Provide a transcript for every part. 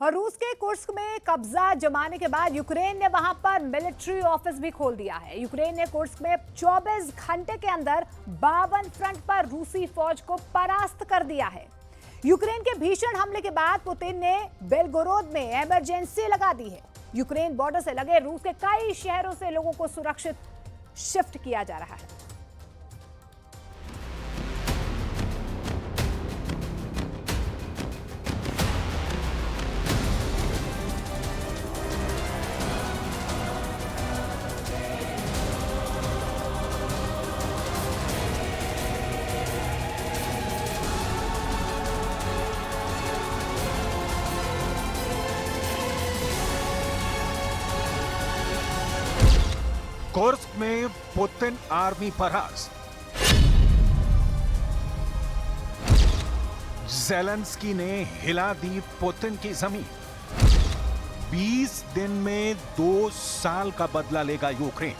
और रूस के कुर्स्क में कब्जा जमाने के बाद यूक्रेन ने वहां पर मिलिट्री ऑफिस भी खोल दिया है। यूक्रेन ने कुर्स्क में 24 घंटे के अंदर 52 फ्रंट पर रूसी फौज को परास्त कर दिया है। यूक्रेन के भीषण हमले के बाद पुतिन ने बेलगोरोद में इमरजेंसी लगा दी है। यूक्रेन बॉर्डर से लगे रूस के कई शहरों से लोगों को सुरक्षित शिफ्ट किया जा रहा है। कुर्स्क में पुतिन आर्मी परास्त। ज़ेलेंस्की ने हिला दी पुतिन की जमीन। 20 दिन में 2 साल का बदला लेगा यूक्रेन।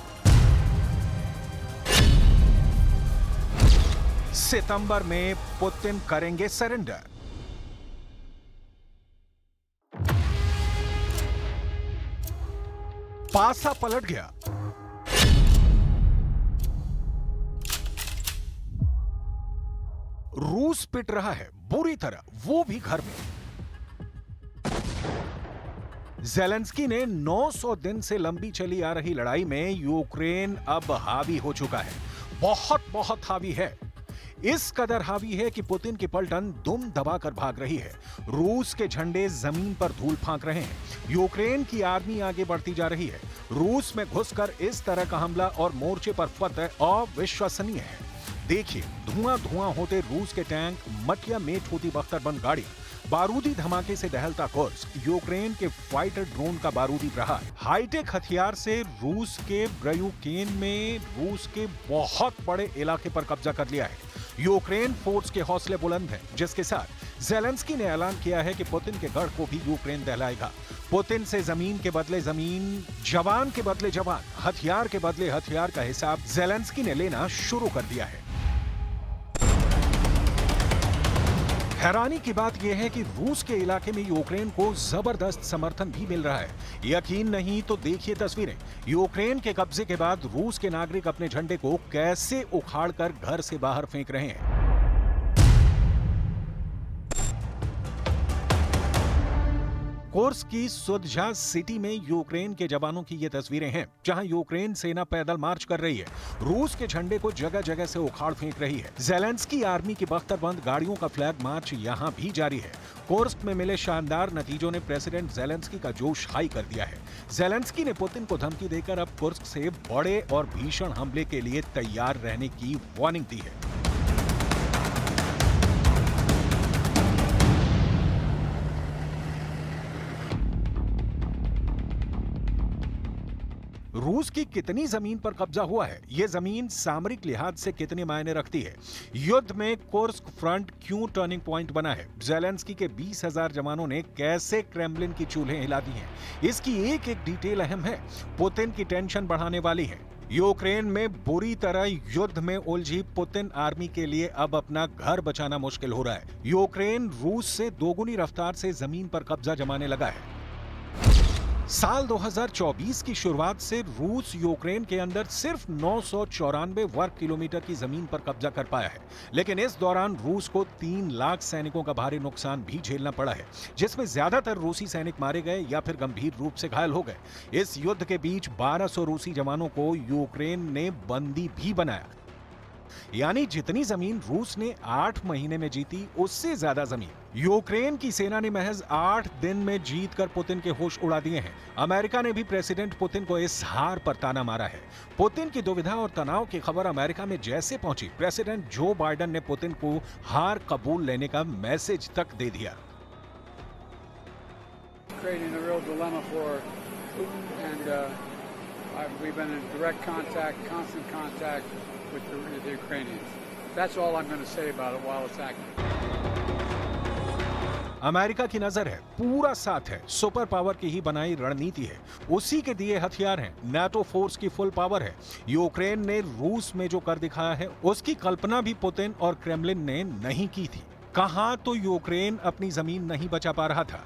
सितंबर में पुतिन करेंगे सरेंडर। पासा पलट गया। रूस पिट रहा है बुरी तरह, वो भी घर में। ज़ेलेंस्की ने 900 दिन से लंबी चली आ रही लड़ाई में यूक्रेन अब हावी हो चुका है। बहुत हावी है। इस कदर हावी है कि पुतिन की पलटन दुम दबाकर भाग रही है। रूस के झंडे जमीन पर धूल फांक रहे हैं। यूक्रेन की आर्मी आगे बढ़ती जा रही है। रूस में घुसकर इस तरह का हमला और मोर्चे पर फतह अविश्वसनीय है। देखिए, धुआं होते रूस के टैंक, मटिया मेट होती बख्तरबंद गाड़ियां, बारूदी धमाके से दहलता कुर्स्क, यूक्रेन के फाइटर ड्रोन का बारूदी प्रहार, हाईटेक हथियार से रूस के ब्रयूकेन में रूस के बहुत बड़े इलाके पर कब्जा कर लिया है। यूक्रेन फोर्स के हौसले बुलंद हैं, जिसके साथ ज़ेलेंस्की ने ऐलान किया है कि पुतिन के गढ़ को भी यूक्रेन दहलाएगा। पुतिन से जमीन के बदले जमीन, जवान के बदले जवान, हथियार के बदले हथियार का हिसाब ज़ेलेंस्की ने लेना शुरू कर दिया है। हैरानी की बात यह है कि रूस के इलाके में यूक्रेन को जबरदस्त समर्थन भी मिल रहा है। यकीन नहीं तो देखिए तस्वीरें। यूक्रेन के कब्जे के बाद रूस के नागरिक अपने झंडे को कैसे उखाड़कर घर से बाहर फेंक रहे हैं। कुर्स्क की सुदझा सिटी में यूक्रेन के जवानों की ये तस्वीरें हैं, जहां यूक्रेन सेना पैदल मार्च कर रही है। रूस के झंडे को जगह जगह से उखाड़ फेंक रही है। ज़ेलेंस्की आर्मी की बख्तरबंद गाड़ियों का फ्लैग मार्च यहां भी जारी है। कुर्स्क में मिले शानदार नतीजों ने प्रेसिडेंट ज़ेलेंस्की का जोश हाई कर दिया है। ज़ेलेंस्की ने पुतिन को धमकी देकर अब कुर्स्क से बड़े और भीषण हमले के लिए तैयार रहने की वार्निंग दी है। रूस की कितनी जमीन पर कब्जा हुआ है, यह जमीन सामरिक लिहाज से कितने मायने रखती है, युद्ध में कुर्स्क फ्रंट क्यों टर्निंग पॉइंट बना है, ज़ेलेंस्की के 20,000 जवानों ने कैसे क्रेमलिन की चूल्हे हिला दी हैं, इसकी एक एक डिटेल अहम है, पुतिन की टेंशन बढ़ाने वाली है। यूक्रेन में बुरी तरह युद्ध में उलझी पुतिन आर्मी के लिए अब अपना घर बचाना मुश्किल हो रहा है। यूक्रेन रूस से दोगुनी रफ्तार से जमीन पर कब्जा जमाने लगा है। साल 2024 की शुरुआत से रूस यूक्रेन के अंदर सिर्फ 994 वर्ग किलोमीटर की जमीन पर कब्जा कर पाया है, लेकिन इस दौरान रूस को 3 लाख सैनिकों का भारी नुकसान भी झेलना पड़ा है, जिसमें ज्यादातर रूसी सैनिक मारे गए या फिर गंभीर रूप से घायल हो गए। इस युद्ध के बीच 1200 रूसी जवानों को यूक्रेन ने बंदी भी बनाया। यानी जितनी जमीन रूस ने 8 महीने में जीती, उससे ज्यादा जमीन यूक्रेन की सेना ने महज 8 दिन में जीतकर पुतिन के होश उड़ा दिए हैं। अमेरिका ने भी प्रेसिडेंट पुतिन को इस हार पर ताना मारा है। पुतिन की दुविधा और तनाव की खबर अमेरिका में जैसे पहुंची, प्रेसिडेंट जो बाइडेन ने पुतिन को हार कबूल लेने का मैसेज तक दे दिया। We've been in direct contact, constant contact with the Ukrainians. That's all I'm going to say about it while it's active. America की नजर है, पूरा साथ है, सुपर पावर की ही बनाई रणनीति है, उसी के दिए हथियार हैं, नाटो फोर्स की फुल पावर है। यूक्रेन ने रूस में जो कर दिखाया है, उसकी कल्पना भी पुतिन और क्रेमलिन ने नहीं की थी। कहां तो यूक्रेन अपनी जमीन नहीं बचा पा रहा था,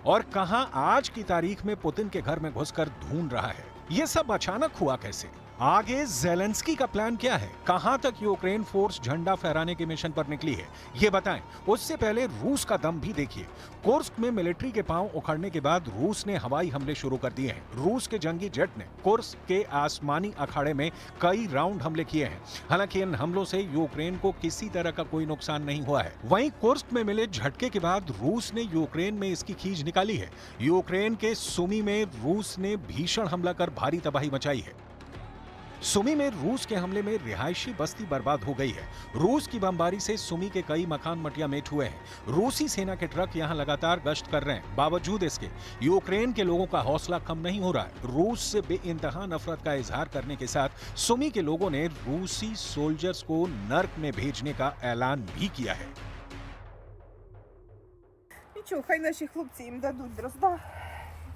और कहां आज की तारीख में पुतिन के घर में घुसकर ढूंढ रहा है। ये सब अचानक हुआ कैसे? आगे ज़ेलेंस्की का प्लान क्या है? कहां तक यूक्रेन फोर्स झंडा फहराने के मिशन पर निकली है, ये बताएं। उससे पहले रूस का दम भी देखिए। कुर्स्क में मिलिट्री के पांव उखड़ने के बाद रूस ने हवाई हमले शुरू कर दिए हैं। रूस के जंगी जेट ने कुर्स्क के आसमानी अखाड़े में कई राउंड हमले किए हैं। हालांकि इन हमलों से यूक्रेन को किसी तरह का कोई नुकसान नहीं हुआ है। वहीं कुर्स्क में मिले झटके के बाद रूस ने यूक्रेन में इसकी खींच निकाली है। यूक्रेन के सुमी में रूस ने भीषण हमला कर भारी तबाही मचाई है। सुमी में रूस के हमले में रिहायशी बस्ती बर्बाद हो गई है। रूस की बमबारी से सुमी के कई मकान मटियामेट हुए हैं। रूसी सेना के ट्रक यहां लगातार गश्त कर रहे हैं। बावजूद इसके यूक्रेन के लोगों का हौसला कम नहीं हो रहा है। रूस से बेइंतहा नफरत का इजहार करने के साथ सुमी के लोगों ने रूसी सोल्जर्स को नर्क में भेजने का ऐलान भी किया है। Нічого, хай наші хлопці їм дадуть дрозда,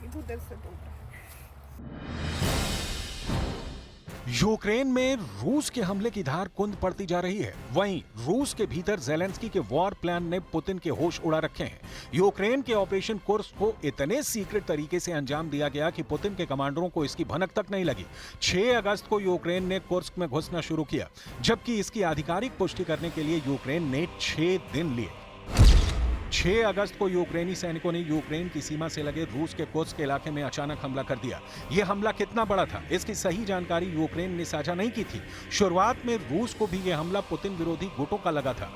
і буде все добре. यूक्रेन में रूस के हमले की धार कुंद पड़ती जा रही है। वहीं रूस के भीतर ज़ेलेंस्की के वॉर प्लान ने पुतिन के होश उड़ा रखे हैं। यूक्रेन के ऑपरेशन कुर्स्क को इतने सीक्रेट तरीके से अंजाम दिया गया कि पुतिन के कमांडरों को इसकी भनक तक नहीं लगी। 6 अगस्त को यूक्रेन ने कुर्स्क में घुसना शुरू किया, जबकि इसकी आधिकारिक पुष्टि करने के लिए यूक्रेन ने 6 दिन लिए। 6 अगस्त को यूक्रेनी सैनिकों ने यूक्रेन की सीमा से लगे रूस के कुर्स्क इलाके में अचानक हमला कर दिया। यह हमला कितना बड़ा था, इसकी सही जानकारी यूक्रेन ने साझा नहीं की थी। शुरुआत में रूस को भी यह हमला पुतिन विरोधी गुटों का लगा था,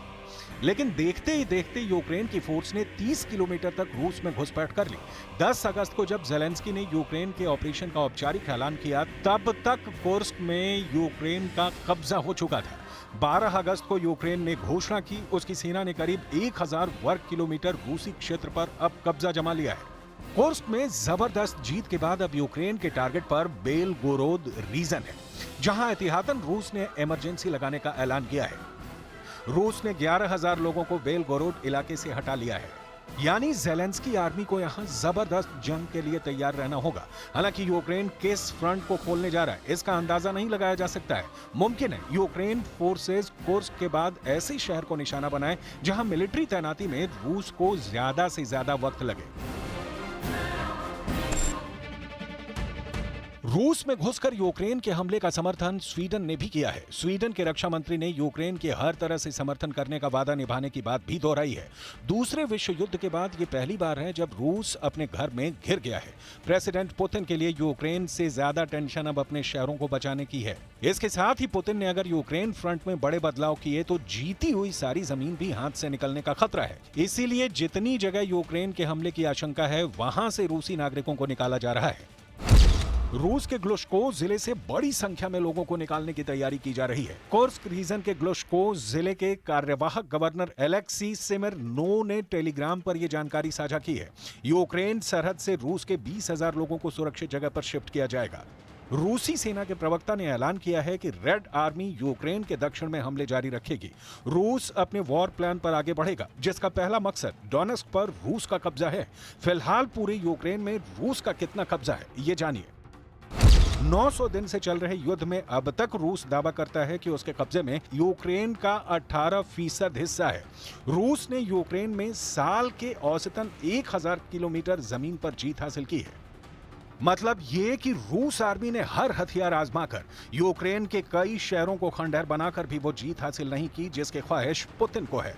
लेकिन देखते ही देखते यूक्रेन की फोर्स ने 30 किलोमीटर तक रूस में घुसपैठ कर ली। 10 अगस्त को जब ज़ेलेंस्की ने यूक्रेन के ऑपरेशन का औपचारिक ऐलान किया, तब तक कुर्स्क में यूक्रेन का कब्जा हो चुका था। 12 अगस्त को यूक्रेन ने घोषणा की, उसकी सेना ने करीब 1000 वर्ग किलोमीटर रूसी क्षेत्र पर अब कब्जा जमा लिया है। कुर्स्क में जबरदस्त जीत के बाद अब यूक्रेन के टारगेट पर बेलगोरोद रीजन है, जहां एहतियातन रूस ने इमरजेंसी लगाने का ऐलान किया है। रूस ने 11,000 लोगों को बेलगोरोद इलाके से हटा लिया है। यानी ज़ेलेंस्की आर्मी को यहां जबरदस्त जंग के लिए तैयार रहना होगा। हालांकि यूक्रेन किस फ्रंट को खोलने जा रहा है, इसका अंदाजा नहीं लगाया जा सकता है। मुमकिन है यूक्रेन फोर्सेस कुर्स्क के बाद ऐसे शहर को निशाना बनाए जहां मिलिट्री तैनाती में रूस को ज्यादा से ज्यादा वक्त लगे। रूस में घुसकर यूक्रेन के हमले का समर्थन स्वीडन ने भी किया है। स्वीडन के रक्षा मंत्री ने यूक्रेन के हर तरह से समर्थन करने का वादा निभाने की बात भी दोहराई है। दूसरे विश्व युद्ध के बाद ये पहली बार है जब रूस अपने घर में घिर गया है। प्रेसिडेंट पुतिन के लिए यूक्रेन से ज्यादा टेंशन अब अपने शहरों को बचाने की है। इसके साथ ही पुतिन ने अगर यूक्रेन फ्रंट में बड़े बदलाव किए तो जीती हुई सारी जमीन भी हाथ से निकलने का खतरा है। इसीलिए जितनी जगह यूक्रेन के हमले की आशंका है, वहां से रूसी नागरिकों को निकाला जा रहा है। रूस के ग्लुश्को जिले से बड़ी संख्या में लोगों को निकालने की तैयारी की जा रही है। कुर्स्क रीजन के ग्लुश्को जिले के कार्यवाहक गवर्नर एलेक्सी सेमेरनोव ने टेलीग्राम पर यह जानकारी साझा की है। यूक्रेन सरहद से रूस के 20,000 लोगों को सुरक्षित जगह पर शिफ्ट किया जाएगा। रूसी सेना के प्रवक्ता ने ऐलान किया है कि रेड आर्मी यूक्रेन के दक्षिण में हमले जारी रखेगी। रूस अपने वॉर प्लान पर आगे बढ़ेगा, जिसका पहला मकसद डोनेस्क पर रूस का कब्जा है। फिलहाल पूरे यूक्रेन में रूस का कितना कब्जा है, ये जानिए। 900 दिन से चल रहे युद्ध में अब तक रूस दावा करता है कि उसके कब्जे में यूक्रेन का 18% हिस्सा है। रूस ने यूक्रेन में साल के औसतन 1000 किलोमीटर जमीन पर जीत हासिल की है। मतलब ये कि रूस आर्मी ने हर हथियार आजमाकर यूक्रेन के कई शहरों को खंडहर बनाकर भी वो जीत हासिल नहीं की जिसकी ख्वाहिश पुतिन को है।